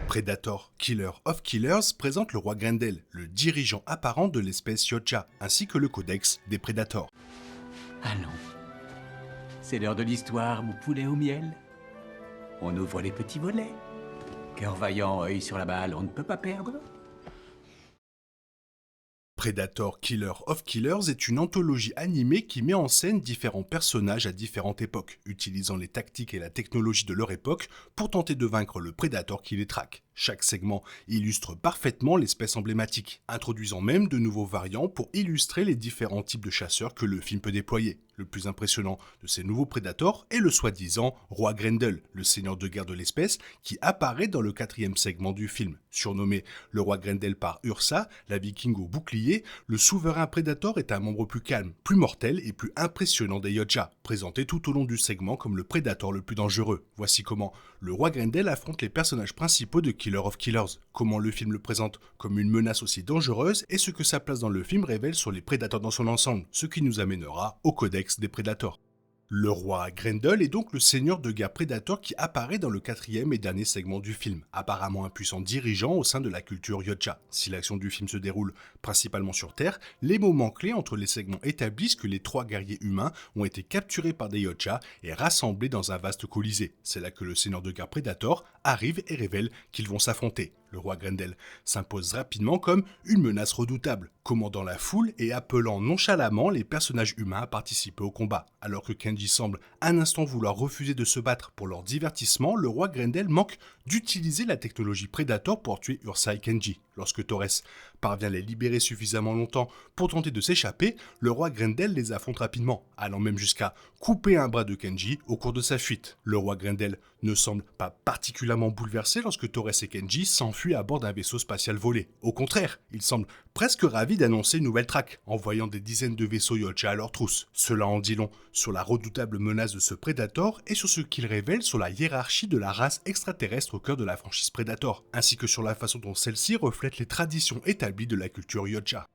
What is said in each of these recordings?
Predator, Killer of Killers présente le roi Grendel, le dirigeant apparent de l'espèce Yotja, ainsi que le codex des Predators. Allons. C'est l'heure de l'histoire, mon poulet au miel. On ouvre les petits volets. Cœur vaillant, œil sur la balle, on ne peut pas perdre. Predator Killer of Killers est une anthologie animée qui met en scène différents personnages à différentes époques, utilisant les tactiques et la technologie de leur époque pour tenter de vaincre le Predator qui les traque. Chaque segment illustre parfaitement l'espèce emblématique, introduisant même de nouveaux variants pour illustrer les différents types de chasseurs que le film peut déployer. Le plus impressionnant de ces nouveaux Predators est le soi-disant roi Grendel, le seigneur de guerre de l'espèce, qui apparaît dans le 4e segment du film. Surnommé le roi Grendel par Ursa, la viking au bouclier, le souverain Predator est un membre plus calme, plus mortel et plus impressionnant des Yotja, présenté tout au long du segment comme le Predator le plus dangereux. Voici comment le roi Grendel affronte les personnages principaux de Killer of Killers, comment le film le présente comme une menace aussi dangereuse et ce que sa place dans le film révèle sur les Predators dans son ensemble, ce qui nous amènera au codex des Predators. Le roi Grendel est donc le seigneur de guerre Predator qui apparaît dans le 4e et dernier segment du film, apparemment un puissant dirigeant au sein de la culture Yotja. Si l'action du film se déroule principalement sur Terre, les moments clés entre les segments établissent que les 3 guerriers humains ont été capturés par des Yotja et rassemblés dans un vaste colisée. C'est là que le seigneur de guerre Predator arrive et révèle qu'ils vont s'affronter. Le roi Grendel s'impose rapidement comme une menace redoutable, commandant la foule et appelant nonchalamment les personnages humains à participer au combat. Alors que Kenji semble un instant vouloir refuser de se battre pour leur divertissement, le roi Grendel manque d'utiliser la technologie Predator pour tuer Ursa et Kenji. Lorsque Torres parvient à les libérer suffisamment longtemps pour tenter de s'échapper, le roi Grendel les affronte rapidement, allant même jusqu'à couper un bras de Kenji au cours de sa fuite. Le roi Grendel ne semble pas particulièrement bouleversé lorsque Torres et Kenji s'enfuient à bord d'un vaisseau spatial volé. Au contraire, il semble presque ravi d'annoncer une nouvelle traque, en voyant des dizaines de vaisseaux Yotja à leur trousse. Cela en dit long sur la redoutable menace de ce Predator et sur ce qu'il révèle sur la hiérarchie de la race extraterrestre au cœur de la franchise Predator, ainsi que sur la façon dont celle-ci reflète les traditions établies de la culture Yotja.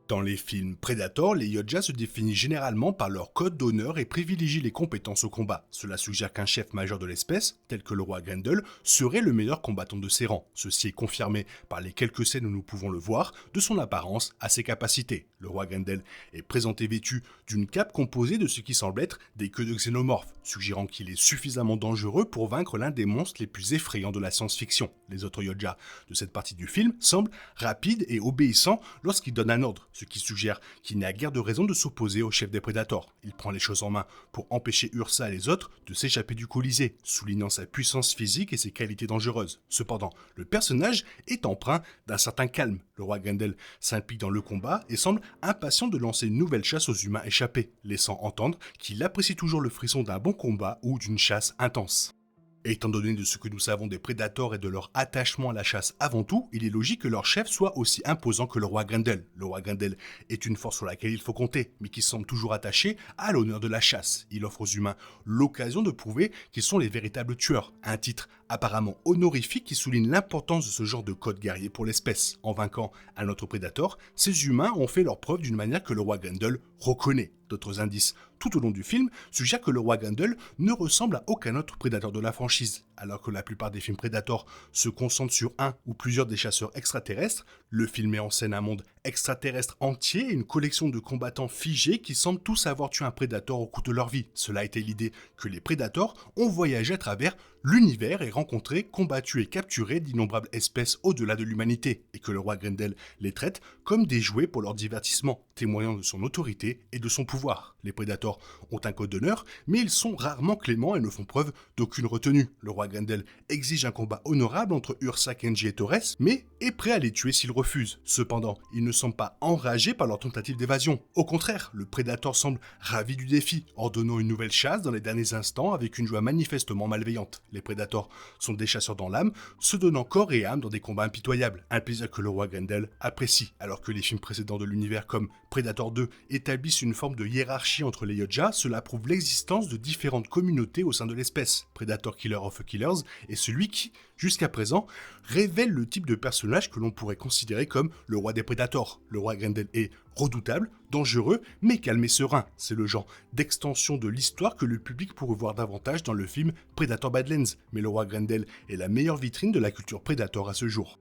Dans les films Predator, les Yotja se définissent généralement par leur code d'honneur et privilégient les compétences au combat. Cela suggère qu'un chef majeur de l'espèce, tel que le roi Grendel, serait le meilleur combattant de ses rangs. Ceci est confirmé par les quelques scènes où nous pouvons le voir, de son apparence à ses capacités. Le roi Grendel est présenté vêtu d'une cape composée de ce qui semble être des queues de xénomorphes, suggérant qu'il est suffisamment dangereux pour vaincre l'un des monstres les plus effrayants de la science-fiction. Les autres Yotja de cette partie du film semblent rapides et obéissants lorsqu'ils donnent un ordre, ce qui suggère qu'il n'y a guère de raison de s'opposer au chef des Predators. Il prend les choses en main pour empêcher Ursa et les autres de s'échapper du Colisée, soulignant sa puissance physique et ses qualités dangereuses. Cependant, le personnage est empreint d'un certain calme. Le roi Grendel s'implique dans le combat et semble impatient de lancer une nouvelle chasse aux humains échappés, laissant entendre qu'il apprécie toujours le frisson d'un bon combat ou d'une chasse intense. Étant donné de ce que nous savons des Predators et de leur attachement à la chasse avant tout, il est logique que leur chef soit aussi imposant que le roi Grendel. Le roi Grendel est une force sur laquelle il faut compter, mais qui semble toujours attaché à l'honneur de la chasse. Il offre aux humains l'occasion de prouver qu'ils sont les véritables tueurs, un titre apparemment honorifique qui souligne l'importance de ce genre de code guerrier pour l'espèce. En vainquant un autre Predator, ces humains ont fait leur preuve d'une manière que le roi Grendel reconnaît. D'autres indices tout au long du film suggèrent que le roi Grendel ne ressemble à aucun autre prédateur de la franchise. Alors que la plupart des films Predator se concentrent sur un ou plusieurs des chasseurs extraterrestres, le film met en scène un monde extraterrestre entier et une collection de combattants figés qui semblent tous avoir tué un Predator au cours de leur vie. Cela a été l'idée que les Predators ont voyagé à travers l'univers et rencontré, combattu et capturé d'innombrables espèces au-delà de l'humanité, et que le roi Grendel les traite comme des jouets pour leur divertissement, témoignant de son autorité et de son pouvoir. Les Predators ont un code d'honneur, mais ils sont rarement cléments et ne font preuve d'aucune retenue. Le roi Grendel exige un combat honorable entre Ursa, Kenji et Torres, mais est prêt à les tuer s'ils refusent. Cependant, ils ne semblent pas enragés par leur tentative d'évasion. Au contraire, le Predator semble ravi du défi, ordonnant une nouvelle chasse dans les derniers instants avec une joie manifestement malveillante. Les Predators sont des chasseurs dans l'âme, se donnant corps et âme dans des combats impitoyables, un plaisir que le roi Grendel apprécie. Alors que les films précédents de l'univers comme Predator 2 établissent une forme de hiérarchie entre les Yotja, cela prouve l'existence de différentes communautés au sein de l'espèce. Predator Killer of Killers est celui qui, jusqu'à présent, révèle le type de personnage que l'on pourrait considérer comme le roi des Predators. Predator. Le roi Grendel est redoutable, dangereux, mais calme et serein. C'est le genre d'extension de l'histoire que le public pourrait voir davantage dans le film Predator Badlands. Mais le roi Grendel est la meilleure vitrine de la culture Predator à ce jour.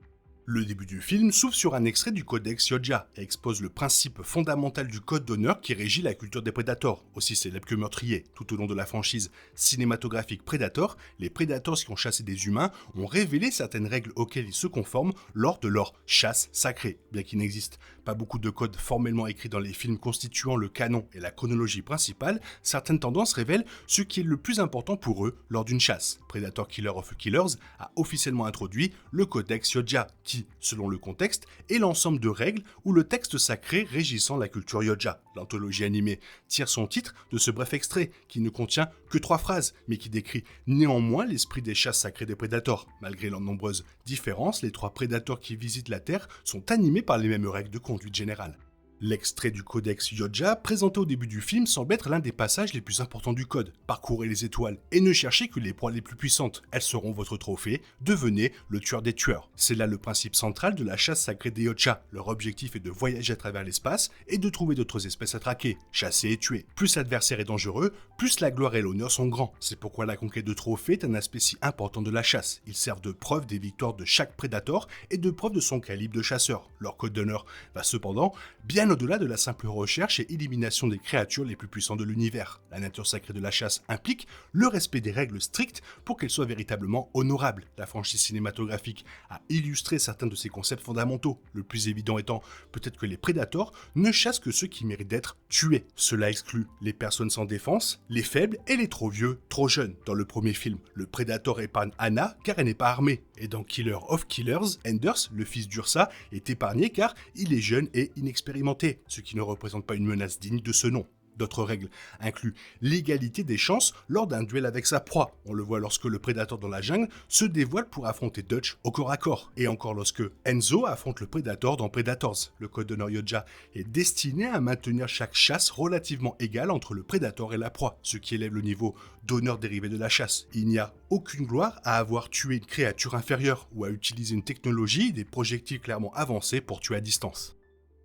Le début du film s'ouvre sur un extrait du Codex Yodja et expose le principe fondamental du code d'honneur qui régit la culture des Predators, aussi célèbre que meurtrier. Tout au long de la franchise cinématographique Predator, les Predators qui ont chassé des humains ont révélé certaines règles auxquelles ils se conforment lors de leur chasse sacrée. Bien qu'il n'existe pas beaucoup de codes formellement écrits dans les films constituant le canon et la chronologie principale, certaines tendances révèlent ce qui est le plus important pour eux lors d'une chasse. Predator Killer of Killers a officiellement introduit le Codex Yodja, qui, selon le contexte, est l'ensemble de règles ou le texte sacré régissant la culture Yodja. L'anthologie animée tire son titre de ce bref extrait, qui ne contient que 3 phrases, mais qui décrit néanmoins l'esprit des chasses sacrées des Predators. Malgré leurs nombreuses différences, les 3 Predators qui visitent la Terre sont animés par les mêmes règles de conduite générale. L'extrait du Codex Yodja, présenté au début du film, semble être l'un des passages les plus importants du code. Parcourez les étoiles et ne cherchez que les proies les plus puissantes. Elles seront votre trophée. Devenez le tueur des tueurs. C'est là le principe central de la chasse sacrée des Yodja. Leur objectif est de voyager à travers l'espace et de trouver d'autres espèces à traquer, chasser et tuer. Plus l'adversaire est dangereux, plus la gloire et l'honneur sont grands. C'est pourquoi la conquête de trophées est un aspect si important de la chasse. Ils servent de preuve des victoires de chaque prédateur et de preuve de son calibre de chasseur. Leur code d'honneur va cependant bien au-delà de la simple recherche et élimination des créatures les plus puissantes de l'univers. La nature sacrée de la chasse implique le respect des règles strictes pour qu'elles soient véritablement honorables. La franchise cinématographique a illustré certains de ces concepts fondamentaux, le plus évident étant peut-être que les prédateurs ne chassent que ceux qui méritent d'être tués. Cela exclut les personnes sans défense, les faibles et les trop vieux, trop jeunes. Dans le premier film, le prédateur épargne Anna car elle n'est pas armée. Et dans Killer of Killers, Anders, le fils d'Ursa, est épargné car il est jeune et inexpérimenté, ce qui ne représente pas une menace digne de ce nom. D'autres règles incluent l'égalité des chances lors d'un duel avec sa proie. On le voit lorsque le prédateur dans la jungle se dévoile pour affronter Dutch au corps à corps. Et encore lorsque Enzo affronte le prédateur dans Predators. Le code d'honneur Yodja est destiné à maintenir chaque chasse relativement égale entre le prédateur et la proie, ce qui élève le niveau d'honneur dérivé de la chasse. Il n'y a aucune gloire à avoir tué une créature inférieure ou à utiliser une technologie et des projectiles clairement avancés pour tuer à distance.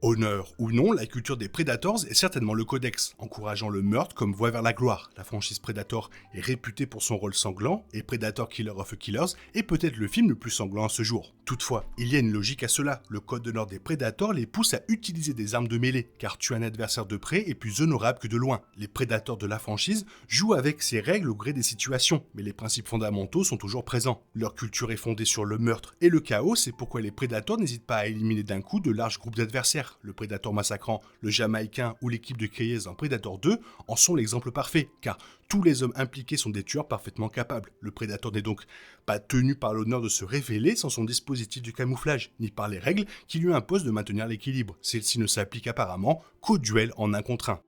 Honneur ou non, la culture des Predators est certainement le codex, encourageant le meurtre comme voie vers la gloire. La franchise Predator est réputée pour son rôle sanglant, et Predator Killer of Killers est peut-être le film le plus sanglant à ce jour. Toutefois, il y a une logique à cela. Le code d'honneur des Predators les pousse à utiliser des armes de mêlée, car tuer un adversaire de près est plus honorable que de loin. Les Predators de la franchise jouent avec ces règles au gré des situations, mais les principes fondamentaux sont toujours présents. Leur culture est fondée sur le meurtre et le chaos, c'est pourquoi les Predators n'hésitent pas à éliminer d'un coup de larges groupes d'adversaires. Le Predator massacrant le Jamaïcain ou l'équipe de Keyes dans Predator 2 en sont l'exemple parfait, car tous les hommes impliqués sont des tueurs parfaitement capables. Le Predator n'est donc pas tenu par l'honneur de se révéler sans son dispositif de camouflage, ni par les règles qui lui imposent de maintenir l'équilibre. Celle-ci ne s'applique apparemment qu'au duel en 1 contre 1.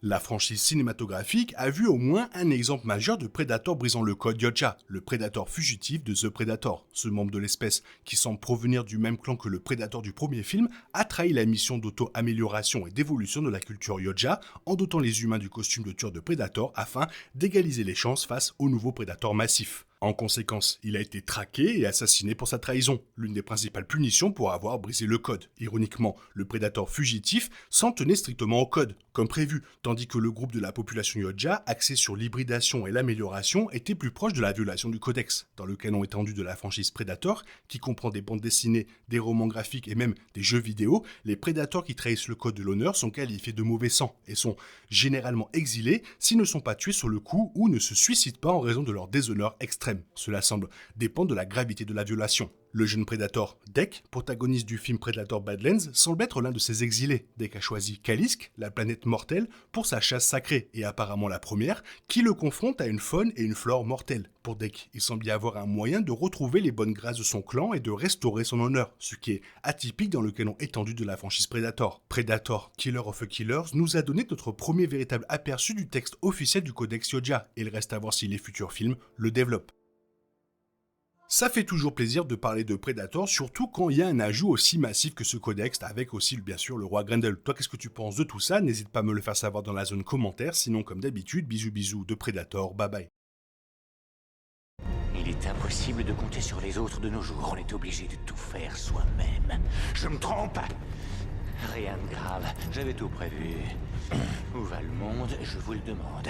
La franchise cinématographique a vu au moins un exemple majeur de Predator brisant le code Yodja, le Predator fugitif de The Predator. Ce membre de l'espèce, qui semble provenir du même clan que le Predator du premier film, a trahi la mission d'auto-amélioration et d'évolution de la culture Yodja en dotant les humains du costume de tueur de Predator afin d'égaliser les chances face au nouveau Predator massif. En conséquence, il a été traqué et assassiné pour sa trahison, l'une des principales punitions pour avoir brisé le code. Ironiquement, le Predator fugitif s'en tenait strictement au code, comme prévu, tandis que le groupe de la population Yodja, axé sur l'hybridation et l'amélioration, était plus proche de la violation du codex. Dans le canon étendu de la franchise Predator, qui comprend des bandes dessinées, des romans graphiques et même des jeux vidéo, les Predators qui trahissent le code de l'honneur sont qualifiés de mauvais sang et sont généralement exilés s'ils ne sont pas tués sur le coup ou ne se suicident pas en raison de leur déshonneur extrême. Cela semble dépendre de la gravité de la violation. Le jeune Predator, Dek, protagoniste du film Predator Badlands, semble être l'un de ces exilés. Dek a choisi Kalisk, la planète mortelle, pour sa chasse sacrée, et apparemment la première, qui le confronte à une faune et une flore mortelles. Pour Dek, il semble y avoir un moyen de retrouver les bonnes grâces de son clan et de restaurer son honneur, ce qui est atypique dans le canon étendu de la franchise Predator. Predator Killer of Killers nous a donné notre premier véritable aperçu du texte officiel du Codex Yodja, et il reste à voir si les futurs films le développent. Ça fait toujours plaisir de parler de Predator, surtout quand il y a un ajout aussi massif que ce codex, avec aussi bien sûr le roi Grendel. Toi, qu'est-ce que tu penses de tout ça? N'hésite pas à me le faire savoir dans la zone commentaire, sinon comme d'habitude, bisous bisous de Predator, bye bye. Il est impossible de compter sur les autres de nos jours, on est obligé de tout faire soi-même. Je me trompe? Rien de grave, j'avais tout prévu. Où va le monde, je vous le demande.